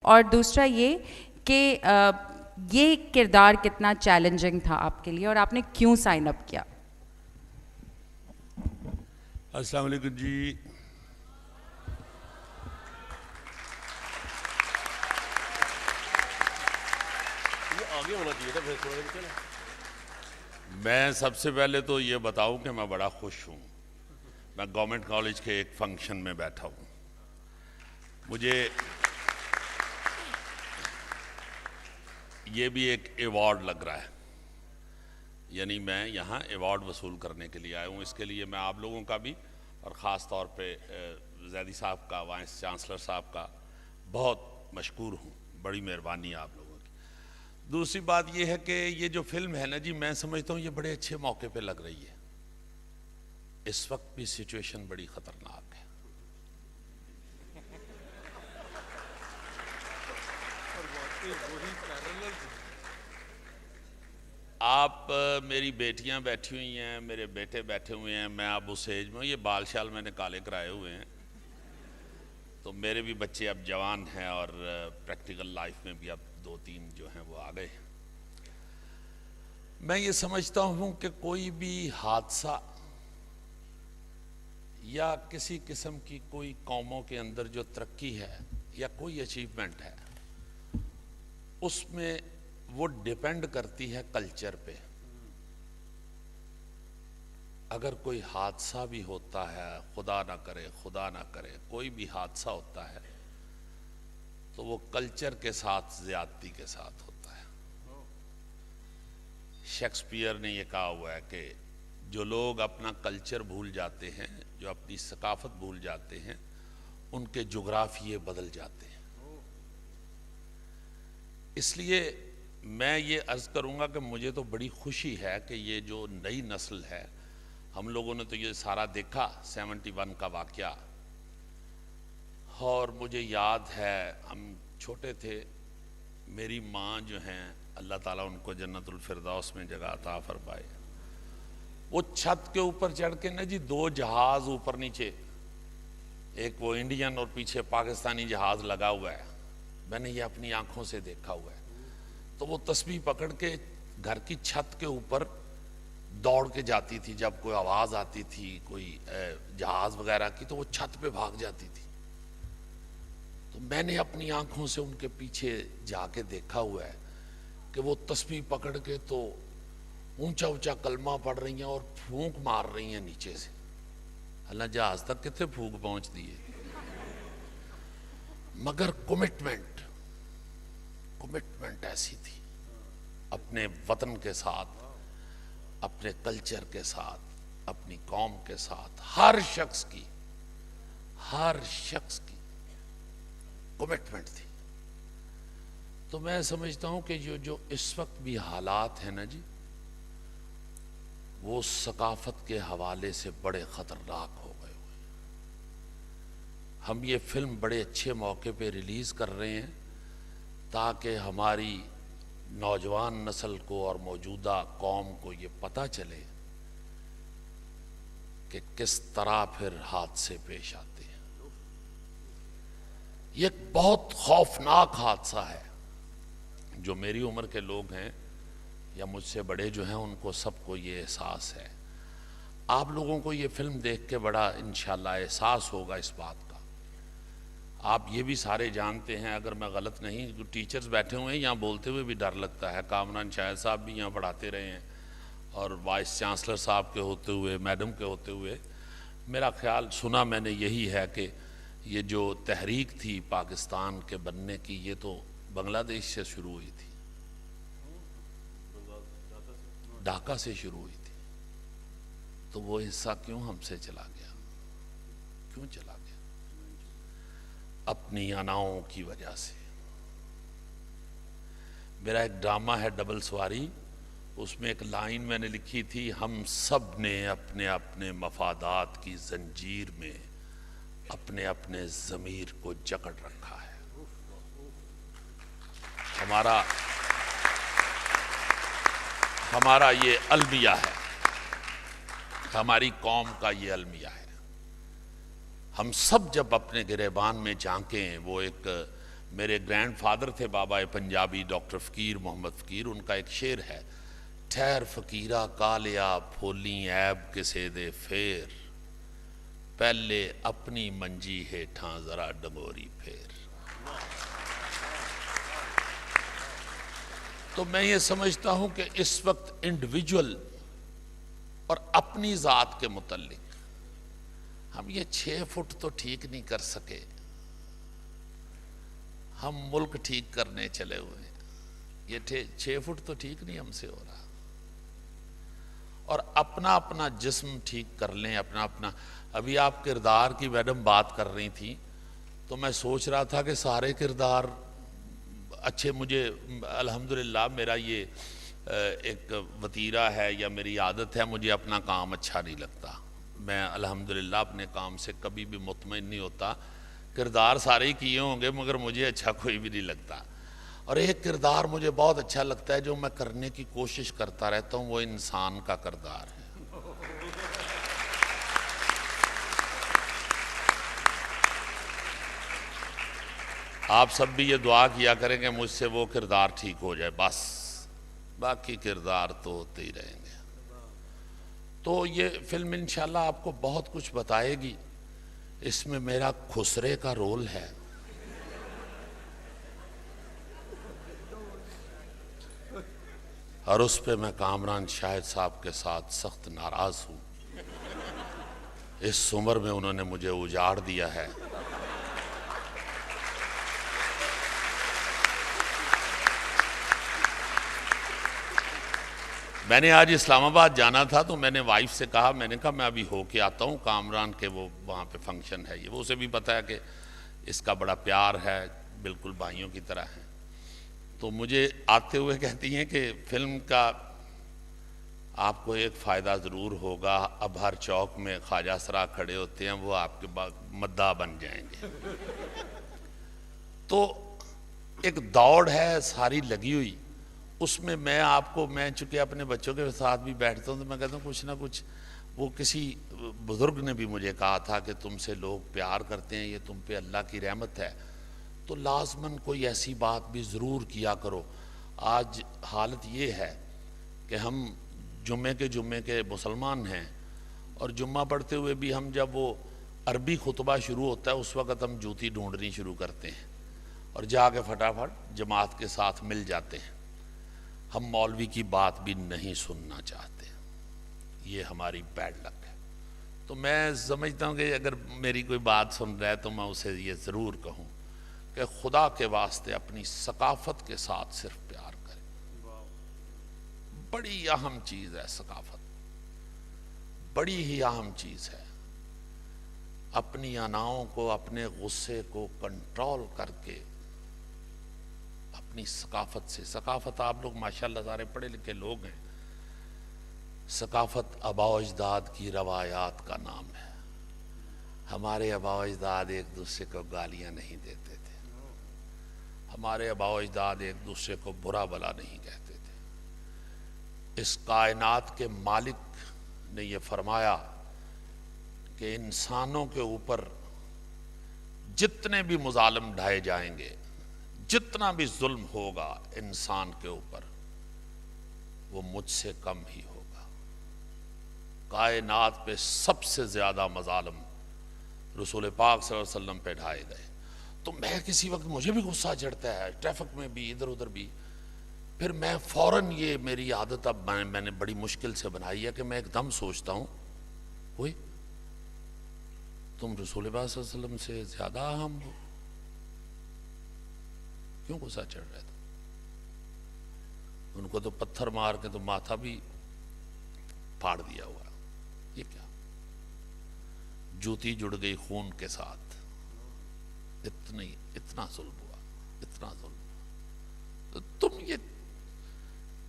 اور دوسرا یہ کہ یہ کردار کتنا چیلنجنگ تھا آپ کے لیے اور آپ نے کیوں سائن اپ کیا؟ السلام علیکم جی. میں سب سے پہلے تو یہ بتاؤں کہ میں بڑا خوش ہوں. میں گورنمنٹ کالج کے ایک فنکشن میں بیٹھا ہوں. مجھے یہ بھی ایک ایوارڈ لگ رہا ہے، یعنی میں یہاں ایوارڈ وصول کرنے کے لیے آیا ہوں. اس کے لیے میں آپ لوگوں کا بھی اور خاص طور پہ زیدی صاحب کا، وائس چانسلر صاحب کا بہت مشکور ہوں. بڑی مہربانی ہے آپ لوگوں کی. دوسری بات یہ ہے کہ یہ جو فلم ہے نا جی، میں سمجھتا ہوں یہ بڑے اچھے موقع پہ لگ رہی ہے. اس وقت بھی سچویشن بڑی خطرناک ہے. آپ میری بیٹیاں بیٹھی ہوئی ہیں، میرے بیٹے بیٹھے ہوئے ہیں. میں اب اس ایج میں ہوں، یہ بال شال میں نے کالے کرائے ہوئے ہیں، تو میرے بھی بچے اب جوان ہیں اور پریکٹیکل لائف میں بھی اب 2-3 جو ہیں وہ آ گئے. میں یہ سمجھتا ہوں کہ کوئی بھی حادثہ یا کسی قسم کی کوئی قوموں کے اندر جو ترقی ہے یا کوئی اچیومنٹ ہے، اس میں وہ ڈیپینڈ کرتی ہے کلچر پہ. اگر کوئی حادثہ بھی ہوتا ہے، خدا نہ کرے کوئی بھی حادثہ ہوتا ہے، تو وہ کلچر کے ساتھ زیادتی کے ساتھ ہوتا ہے. شیکسپیئر نے یہ کہا ہوا ہے کہ جو لوگ اپنا کلچر بھول جاتے ہیں، جو اپنی ثقافت بھول جاتے ہیں، ان کے جغرافیے بدل جاتے ہیں. اس لیے میں یہ عرض کروں گا کہ مجھے تو بڑی خوشی ہے کہ یہ جو نئی نسل ہے، ہم لوگوں نے تو یہ سارا دیکھا 71 کا واقعہ. اور مجھے یاد ہے ہم چھوٹے تھے، میری ماں جو ہیں اللہ تعالیٰ ان کو جنت الفردوس میں جگہ عطا فرمائے، وہ چھت کے اوپر چڑھ کے نا جی 2 جہاز اوپر نیچے، ایک وہ انڈین اور پیچھے پاکستانی جہاز لگا ہوا ہے. میں نے یہ اپنی آنکھوں سے دیکھا ہوا ہے. تو وہ تسبیح پکڑ کے گھر کی چھت کے اوپر دوڑ کے جاتی تھی. جب کوئی آواز آتی تھی کوئی جہاز وغیرہ کی تو وہ چھت پہ بھاگ جاتی تھی. تو میں نے اپنی آنکھوں سے ان کے پیچھے جا کے دیکھا ہوا ہے کہ وہ تسبیح پکڑ کے تو اونچا اونچا کلمہ پڑھ رہی ہیں اور پھونک مار رہی ہیں نیچے سے. اللہ جہاز تک کتنے پھونک پہنچ دیے. مگر کمٹمنٹ ایسی تھی اپنے وطن کے ساتھ، اپنے کلچر کے ساتھ، اپنی قوم کے ساتھ. ہر شخص کی کمٹمنٹ تھی. تو میں سمجھتا ہوں کہ جو اس وقت بھی حالات ہیں نا جی، وہ ثقافت کے حوالے سے بڑے خطرناک ہو گئے ہوئے. ہم یہ فلم بڑے اچھے موقع پہ ریلیز کر رہے ہیں تاکہ ہماری نوجوان نسل کو اور موجودہ قوم کو یہ پتہ چلے کہ کس طرح پھر حادثے پیش آتے ہیں. یہ ایک بہت خوفناک حادثہ ہے. جو میری عمر کے لوگ ہیں یا مجھ سے بڑے جو ہیں، ان کو سب کو یہ احساس ہے. آپ لوگوں کو یہ فلم دیکھ کے بڑا انشاءاللہ احساس ہوگا اس بات کا. آپ یہ بھی سارے جانتے ہیں، اگر میں غلط نہیں، جو ٹیچرز بیٹھے ہوئے ہیں یہاں بولتے ہوئے بھی ڈر لگتا ہے. کامران شاہد صاحب بھی یہاں پڑھاتے رہے ہیں، اور وائس چانسلر صاحب کے ہوتے ہوئے، میڈم کے ہوتے ہوئے، میرا خیال سنا میں نے یہی ہے کہ یہ جو تحریک تھی پاکستان کے بننے کی، یہ تو بنگلہ دیش سے شروع ہوئی تھی، ڈھاکہ سے شروع ہوئی تھی. تو وہ حصہ کیوں ہم سے چلا گیا؟ کیوں چلا گیا؟ اپنی اناؤں کی وجہ سے. میرا ایک ڈرامہ ہے ڈبل سواری، اس میں ایک لائن میں نے لکھی تھی، ہم سب نے اپنے اپنے مفادات کی زنجیر میں اپنے اپنے ضمیر کو جکڑ رکھا ہے. ہمارا یہ المیہ ہے، ہماری قوم کا یہ المیہ ہے. ہم سب جب اپنے گریبان میں جھانکیں، وہ ایک میرے گرینڈ فادر تھے بابا پنجابی ڈاکٹر فقیر محمد فقیر، ان کا ایک شعر ہے، ٹھہر فقیرہ کالیا پھولیں عیب کسے دے پھیر، پہلے اپنی منجی ہیٹھاں ذرا ڈنگوری پھیر۔ تو میں یہ سمجھتا ہوں کہ اس وقت انڈیویجول اور اپنی ذات کے متعلق ہم یہ 6 فٹ تو ٹھیک نہیں کر سکے، ہم ملک ٹھیک کرنے چلے ہوئے ہیں، یہ 6 فٹ تو ٹھیک نہیں ہم سے ہو رہا، اور اپنا اپنا جسم ٹھیک کر لیں، اپنا اپنا۔ ابھی آپ کردار کی میڈم بات کر رہی تھی تو میں سوچ رہا تھا کہ سارے کردار اچھے، مجھے الحمدللہ میرا یہ ایک وتیرہ ہے یا میری عادت ہے، مجھے اپنا کام اچھا نہیں لگتا، میں الحمدللہ اپنے کام سے کبھی بھی مطمئن نہیں ہوتا، کردار سارے ہی کیے ہوں گے مگر مجھے اچھا کوئی بھی نہیں لگتا، اور ایک کردار مجھے بہت اچھا لگتا ہے جو میں کرنے کی کوشش کرتا رہتا ہوں، وہ انسان کا کردار ہے۔ آپ سب بھی یہ دعا کیا کریں کہ مجھ سے وہ کردار ٹھیک ہو جائے، بس باقی کردار تو ہوتے ہی رہیں گے۔ تو یہ فلم انشاءاللہ آپ کو بہت کچھ بتائے گی، اس میں میرا خسرے کا رول ہے، اور اس پہ میں کامران شاہد صاحب کے ساتھ سخت ناراض ہوں، اس عمر میں انہوں نے مجھے اجاڑ دیا ہے۔ میں نے آج اسلام آباد جانا تھا تو میں نے وائف سے کہا، میں نے کہا میں ابھی ہو کے آتا ہوں، کامران کے وہ وہاں پہ فنکشن ہے، یہ وہ اسے بھی پتہ ہے کہ اس کا بڑا پیار ہے، بالکل بھائیوں کی طرح ہے۔ تو مجھے آتے ہوئے کہتی ہیں کہ فلم کا آپ کو ایک فائدہ ضرور ہوگا، اب ہر چوک میں خواجہ سرا کھڑے ہوتے ہیں، وہ آپ کے مداح بن جائیں گے۔ تو ایک دوڑ ہے ساری لگی ہوئی، اس میں میں چونکہ اپنے بچوں کے ساتھ بھی بیٹھتا ہوں تو میں کہتا ہوں کچھ نہ کچھ، وہ کسی بزرگ نے بھی مجھے کہا تھا کہ تم سے لوگ پیار کرتے ہیں، یہ تم پہ اللہ کی رحمت ہے، تو لازماً کوئی ایسی بات بھی ضرور کیا کرو۔ آج حالت یہ ہے کہ ہم جمعے کے مسلمان ہیں، اور جمعہ پڑھتے ہوئے بھی ہم جب وہ عربی خطبہ شروع ہوتا ہے اس وقت ہم جوتی ڈھونڈنی شروع کرتے ہیں اور جا کے فٹافٹ جماعت کے ساتھ مل جاتے ہیں، ہم مولوی کی بات بھی نہیں سننا چاہتے، یہ ہماری بیڈ لک ہے۔ تو میں سمجھتا ہوں کہ اگر میری کوئی بات سن رہا ہے تو میں اسے یہ ضرور کہوں کہ خدا کے واسطے اپنی ثقافت کے ساتھ صرف پیار کریں، بڑی اہم چیز ہے ثقافت، بڑی ہی اہم چیز ہے۔ اپنی اناؤں کو، اپنے غصے کو کنٹرول کر کے اپنی ثقافت سے، ثقافت آپ لوگ ماشاءاللہ سارے پڑھے لکھے لوگ ہیں، ثقافت آباء و اجداد کی روایات کا نام ہے۔ ہمارے آباء و اجداد ایک دوسرے کو گالیاں نہیں دیتے تھے، ہمارے آباء و اجداد ایک دوسرے کو برا بلا نہیں کہتے تھے۔ اس کائنات کے مالک نے یہ فرمایا کہ انسانوں کے اوپر جتنے بھی مظالم ڈھائے جائیں گے، جتنا بھی ظلم ہوگا انسان کے اوپر، وہ مجھ سے کم ہی ہوگا۔ کائنات پہ سب سے زیادہ مظالم رسول پاک صلی اللہ علیہ وسلم پہ ڈھائے گئے۔ تو میں کسی وقت مجھے بھی غصہ چڑھتا ہے، ٹریفک میں بھی، ادھر ادھر بھی، پھر میں فوراً، یہ میری عادت اب میں نے بڑی مشکل سے بنائی ہے کہ میں ایک دم سوچتا ہوں، ہوئے تم رسول پاک صلی اللہ علیہ وسلم سے زیادہ اہم ہو، کیوں غصہ چڑھ رہا تھا؟ ان کو تو پتھر مار کے تو ماتھا بھی پھاڑ دیا ہوا، یہ کیا؟ جوتی جڑ گئی خون کے ساتھ، اتنا ظلم ہوا، اتنا ظلم ہوا۔ تو تم یہ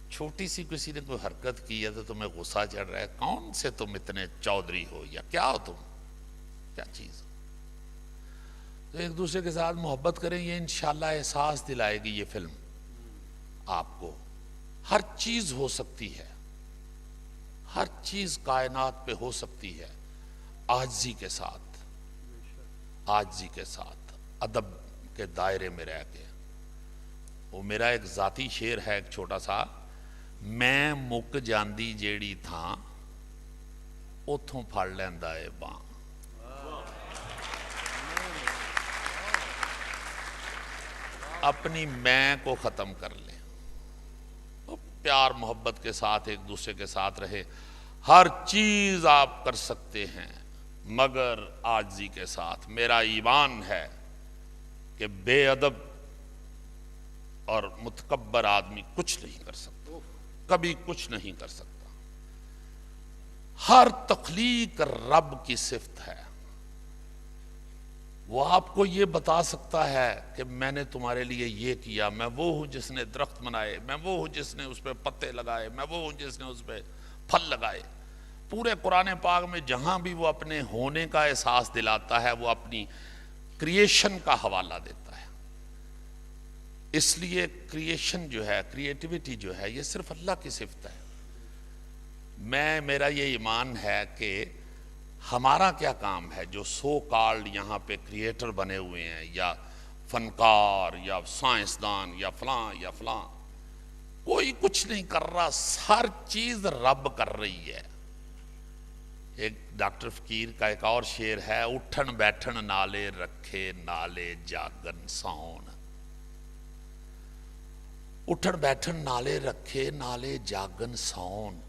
چھوٹی سی کسی نے کوئی حرکت کی ہے تو تمہیں غصہ چڑھ رہا ہے، کون سے تم اتنے چودھری ہو یا کیا ہو تم، کیا چیز ہو؟ تو ایک دوسرے کے ساتھ محبت کریں، یہ انشاءاللہ احساس دلائے گی یہ فلم آپ کو۔ ہر چیز ہو سکتی ہے، ہر چیز کائنات پہ ہو سکتی ہے، عاجزی کے ساتھ، عاجزی کے ساتھ، ادب کے دائرے میں رہ کے. وہ میرا ایک ذاتی شعر ہے ایک چھوٹا سا. میں مک جاندی جیڑی تھاں اتھوں پھڑ لیندا اے باں. اپنی میں کو ختم کر لیں, پیار محبت کے ساتھ ایک دوسرے کے ساتھ رہے. ہر چیز آپ کر سکتے ہیں مگر عاجزی کے ساتھ. میرا ایمان ہے کہ بے ادب اور متکبر آدمی کچھ نہیں کر سکتا, کبھی کچھ نہیں کر سکتا. ہر تخلیق رب کی صفت ہے. وہ آپ کو یہ بتا سکتا ہے کہ میں نے تمہارے لیے یہ کیا, میں وہ ہوں جس نے درخت بنائے, میں وہ ہوں جس نے اس پہ پتے لگائے, میں وہ ہوں جس نے اس پہ پھل لگائے. پورے قرآن پاک میں جہاں بھی وہ اپنے ہونے کا احساس دلاتا ہے وہ اپنی کریشن کا حوالہ دیتا ہے. اس لیے کریشن جو ہے, کریٹیوٹی جو ہے, یہ صرف اللہ کی صفت ہے. میرا یہ ایمان ہے کہ ہمارا کیا کام ہے جو سو کالڈ یہاں پہ کریٹر بنے ہوئے ہیں, یا فنکار یا سائنسدان یا فلاں یا فلاں, کوئی کچھ نہیں کر رہا, ہر چیز رب کر رہی ہے. ایک ڈاکٹر فقیر کا ایک اور شعر ہے, اٹھن بیٹھن نالے رکھے نالے جاگن ساؤن. اٹھن بیٹھن نالے رکھے نالے جاگن ساؤن,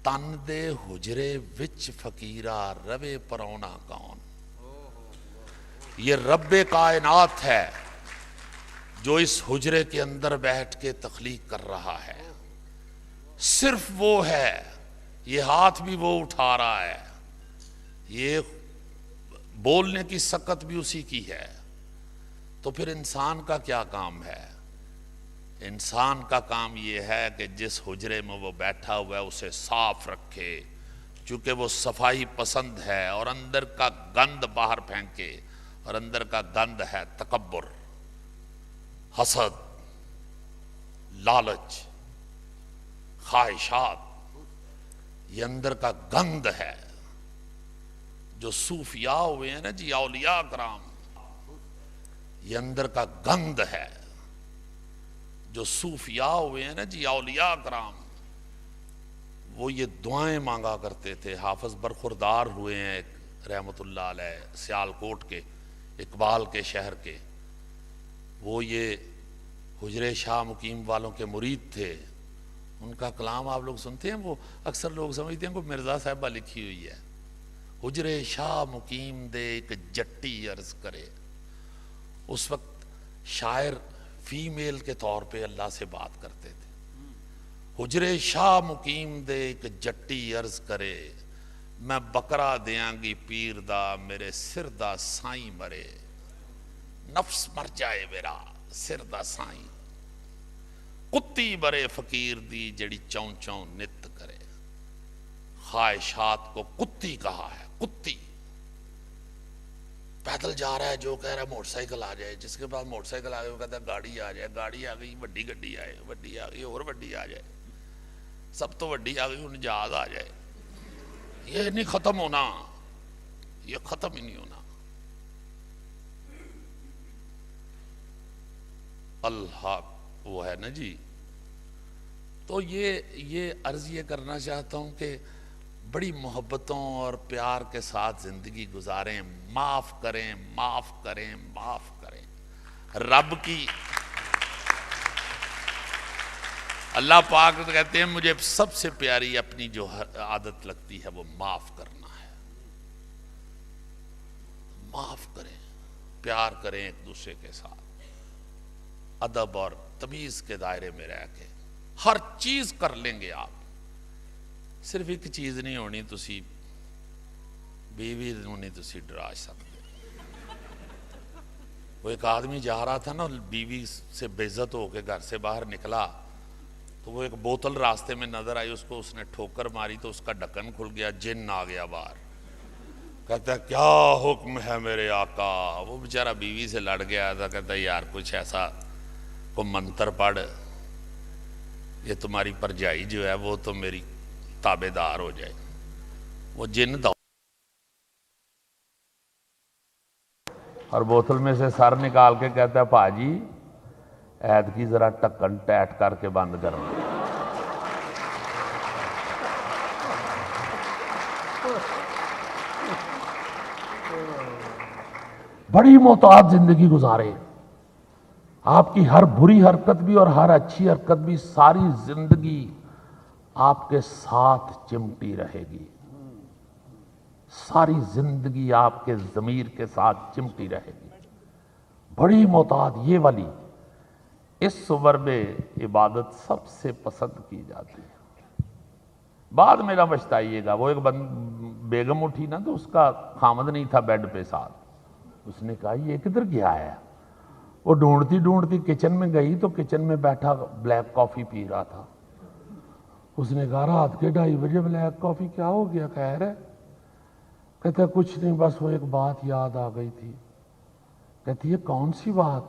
تن دے حجرے وچ فقیرہ روے پرونا کون. یہ رب کائنات ہے جو اس حجرے کے اندر بیٹھ کے تخلیق کر رہا ہے. صرف وہ ہے, یہ ہاتھ بھی وہ اٹھا رہا ہے, یہ بولنے کی سکت بھی اسی کی ہے. تو پھر انسان کا کیا کام ہے؟ انسان کا کام یہ ہے کہ جس حجرے میں وہ بیٹھا ہوا ہے اسے صاف رکھے, چونکہ وہ صفائی پسند ہے, اور اندر کا گند باہر پھینکے. اور اندر کا گند ہے تکبر, حسد, لالچ, خواہشات. یہ اندر کا گند ہے. جو صوفیاء ہوئے ہیں نا جی, اولیاء کرام, یہ اندر کا گند ہے. جو صوفیاء ہوئے ہیں نا جی, اولیاء کرام, وہ یہ دعائیں مانگا کرتے تھے. حافظ برخوردار ہوئے ہیں ایک رحمت اللہ علیہ, سیالکوٹ کے, اقبال کے شہر کے. وہ یہ حجرے شاہ مقیم والوں کے مرید تھے. ان کا کلام آپ لوگ سنتے ہیں, وہ اکثر لوگ سمجھتے ہیں کہ مرزا صاحبہ لکھی ہوئی ہے. حجرے شاہ مقیم دے ایک جٹی عرض کرے. اس وقت شاعر فیمیل کے طور پہ اللہ سے بات کرتے تھے. حجرے شاہ مقیم دے ایک جٹی عرض کرے, میں بکرا دیاں گی پیر دا میرے سر دا سائیں مرے. نفس مر جائے میرا سر دا سائیں, کتی برے فقیر دی جڑی چون چون نت کرے. خواہشات کو کتی کہا ہے, کتی. پیدل جا رہا ہے, جو کہہ رہا ہے موٹر سائیکل آ جائے, جس کے پاس موٹر سائیکل آ گئی وہ کہتا ہے گاڑی آ جائے, گاڑی آ گئی وڈی گڈی آئے, وڈی آ گئی اور وڈی آ جائے, سب تو وڈی آ گئی ان جہاز آ جائے. یہ نہیں ختم ہونا, یہ ختم ہی نہیں ہونا. اللہ وہ ہے نا جی. تو یہ عرض یہ کرنا چاہتا ہوں کہ بڑی محبتوں اور پیار کے ساتھ زندگی گزاریں, معاف کریں, معاف کریں, معاف کریں. رب کی اللہ پاک کہتے ہیں مجھے سب سے پیاری اپنی جو عادت لگتی ہے وہ معاف کرنا ہے. معاف کریں, پیار کریں ایک دوسرے کے ساتھ, ادب اور تمیز کے دائرے میں رہ کے. ہر چیز کر لیں گے آپ. صرف ایک چیز نہیں ہونی, تسی بیوی نہیں تسی ڈرا سکتے. وہ ایک آدمی جا رہا تھا نا, بیوی سے بے عزت ہو کے گھر سے باہر نکلا تو وہ ایک بوتل راستے میں نظر آئی, اس کو اس نے ٹھوکر ماری تو اس کا ڈھکن کھل گیا, جن آ گیا باہر. کہتا ہے کیا حکم ہے میرے آقا. وہ بیچارہ بیوی سے لڑ گیا تھا, کہتا ہے یار کچھ ایسا کو منتر پڑھ, یہ تمہاری پرجائی جو ہے وہ تو میری تابع دار ہو جائے. وہ جن اور بوتل میں سے سر نکال کے کہتا ہے پاجی عید کی ذرا ٹکن ٹیٹ کر کے بند کرنا. بڑی محتاط زندگی گزارے. آپ کی ہر بری حرکت بھی اور ہر اچھی حرکت بھی ساری زندگی آپ کے ساتھ چمٹی رہے گی. ساری زندگی آپ کے ضمیر کے ساتھ چمٹی رہے گی. بڑی محتاط یہ والی. اس عمر میں عبادت سب سے پسند کی جاتی ہے. بعد میں نہ پچھتائیے گا. وہ ایک بیگم اٹھی نا تو اس کا خامد نہیں تھا بیڈ پہ ساتھ. اس نے کہا یہ کدھر گیا ہے؟ وہ ڈھونڈتی ڈھونڈتی کچن میں گئی تو کچن میں بیٹھا بلیک کافی پی رہا تھا. اس نے کہا رات کے 2:30 بجے بلیک کافی کیا ہو گیا؟ خیر ہے؟ کہتا ہے کچھ نہیں بس وہ ایک بات یاد آ گئی تھی. کہتی ہے کون سی بات؟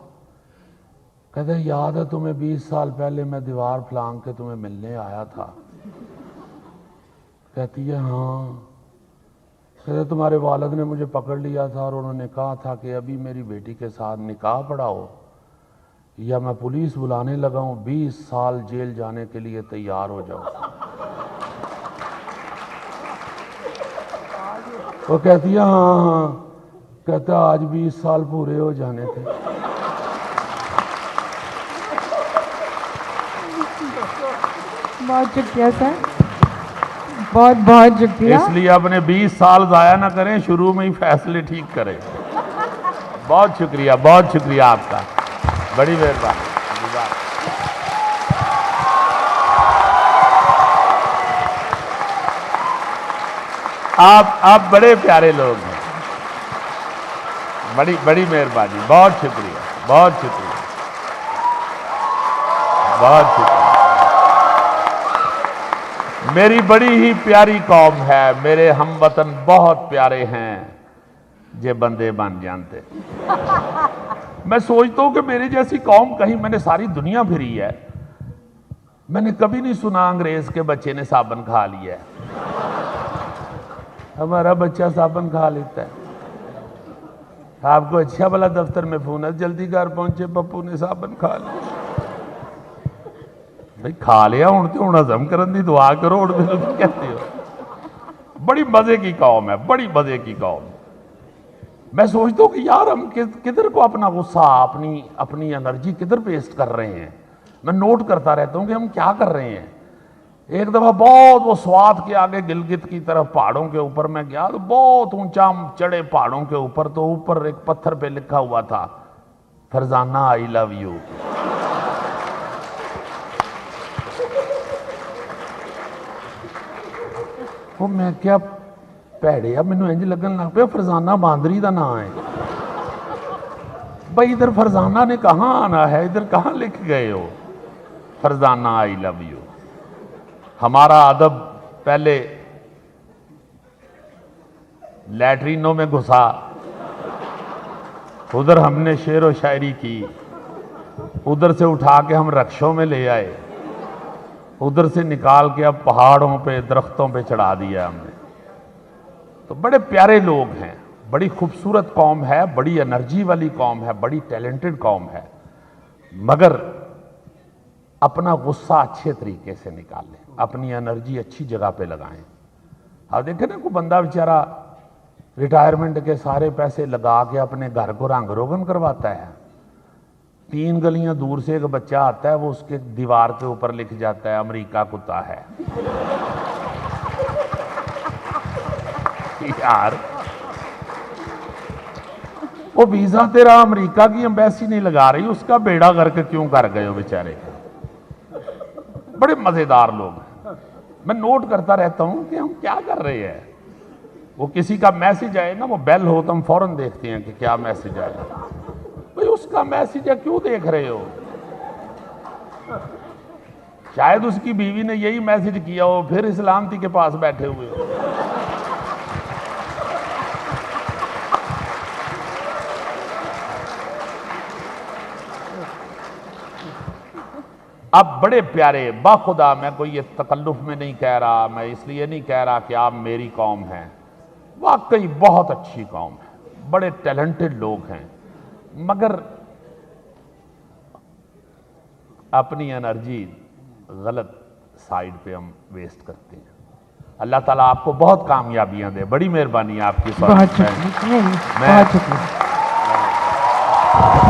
کہتا ہے یاد ہے تمہیں 20 سال پہلے میں دیوار پھلانگ کے تمہیں ملنے آیا تھا؟ کہتی ہے ہاں. کہتا تمہارے والد نے مجھے پکڑ لیا تھا اور انہوں نے کہا تھا کہ ابھی میری بیٹی کے ساتھ نکاح پڑھاؤ یا میں پولیس بلانے لگا ہوں. 20 سال جیل جانے کے لیے تیار ہو جاؤ. وہ کہتی ہے ہاں ہاں. کہتا آج 20 سال پورے ہو جانے تھے. بہت شکریہ سر, بہت بہت شکریہ. اس لیے اپنے 20 سال ضائع نہ کریں, شروع میں ہی فیصلے ٹھیک کریں. بہت شکریہ آپ کا, بڑی مہربانی. آپ بڑے پیارے لوگ ہیں, بڑی مہربانی. بہت شکریہ, بہت شکریہ, بہت شکریہ. میری بڑی ہی پیاری قوم ہے, میرے ہم وطن بہت پیارے ہیں, یہ بندے بن جانتے. میں سوچتا ہوں کہ میری جیسی قوم کہیں, میں نے ساری دنیا پھری ہے, میں نے کبھی نہیں سنا انگریز کے بچے نے صابن کھا لیا ہے. ہمارا بچہ صابن کھا لیتا ہے. آپ کو اچھا بلا دفتر میں فون ہے, جلدی گھر پہنچے, پپو نے صابن کھا لیا. بھئی کھا لیا ہوں تو ہوں ہضم کرن دی دعا کرو, اور بھی کہتے ہو. بڑی مزے کی قوم ہے, بڑی مزے کی قوم. میں سوچتا ہوں کہ یار ہم کدھر کو اپنا غصہ, اپنی انرجی کدھر پیسٹ کر رہے ہیں. میں نوٹ کرتا رہتا ہوں کہ ہم کیا کر رہے ہیں. ایک دفعہ بہت وہ سوات کے آگے گلگت کی طرف پہاڑوں کے اوپر میں گیا, تو بہت اونچا چڑھے پہاڑوں کے اوپر, تو اوپر ایک پتھر پہ لکھا ہوا تھا فرزانہ آئی لو یو. وہ میں کیا پیڑیا, مینوں انج لگن لگ پیا فرزانہ باندری دا نام ہے. بھائی ادھر فرزانہ نے کہاں آنا ہے, ادھر کہاں لکھ گئے ہو فرزانہ آئی لو یو. ہمارا ادب پہلے لیٹرینوں میں گھسا, ادھر ہم نے شعر و شاعری کی, ادھر سے اٹھا کے ہم رکشوں میں لے آئے, ادھر سے نکال کے اب پہاڑوں پہ درختوں پہ چڑھا دیا ہم نے. تو بڑے پیارے لوگ ہیں, بڑی خوبصورت قوم ہے, بڑی انرجی والی قوم ہے, بڑی ٹیلنٹڈ قوم ہے. مگر اپنا غصہ اچھے طریقے سے نکالیں, اپنی انرجی اچھی جگہ پہ لگائیں. آپ دیکھیں نا, کوئی بندہ بیچارہ ریٹائرمنٹ کے سارے پیسے لگا کے اپنے گھر کو رنگ روگن کرواتا ہے, 3 گلیاں دور سے ایک بچہ آتا ہے, وہ اس کے دیوار کے اوپر لکھ جاتا ہے امریکہ کتا ہے. یار وہ ویزا تیرا امریکہ کی ایمبیسی نہیں لگا رہی, اس کا بیڑا کر کے کیوں کر گئے ہو بیچارے. بڑے مزیدار لوگ ہیں. میں نوٹ کرتا رہتا ہوں کہ ہم کیا کر رہے ہیں. وہ کسی کا میسج آئے نا, وہ بیل ہو تو ہم فوراً دیکھتے ہیں کہ کیا میسج آئے. بھئی اس کا میسج ہے, کیوں دیکھ رہے ہو؟ شاید اس کی بیوی نے یہی میسج کیا ہو, پھر اسلامتی کے پاس بیٹھے ہوئے ہو. اب بڑے پیارے, باخدا میں کوئی یہ تکلف میں نہیں کہہ رہا, میں اس لیے نہیں کہہ رہا کہ آپ میری قوم ہیں, واقعی بہت اچھی قوم ہے, بڑے ٹیلنٹڈ لوگ ہیں. مگر اپنی انرجی غلط سائیڈ پہ ہم ویسٹ کرتے ہیں. اللہ تعالیٰ آپ کو بہت کامیابیاں دے. بڑی مہربانی ہے آپ کی. بہت شکریہ.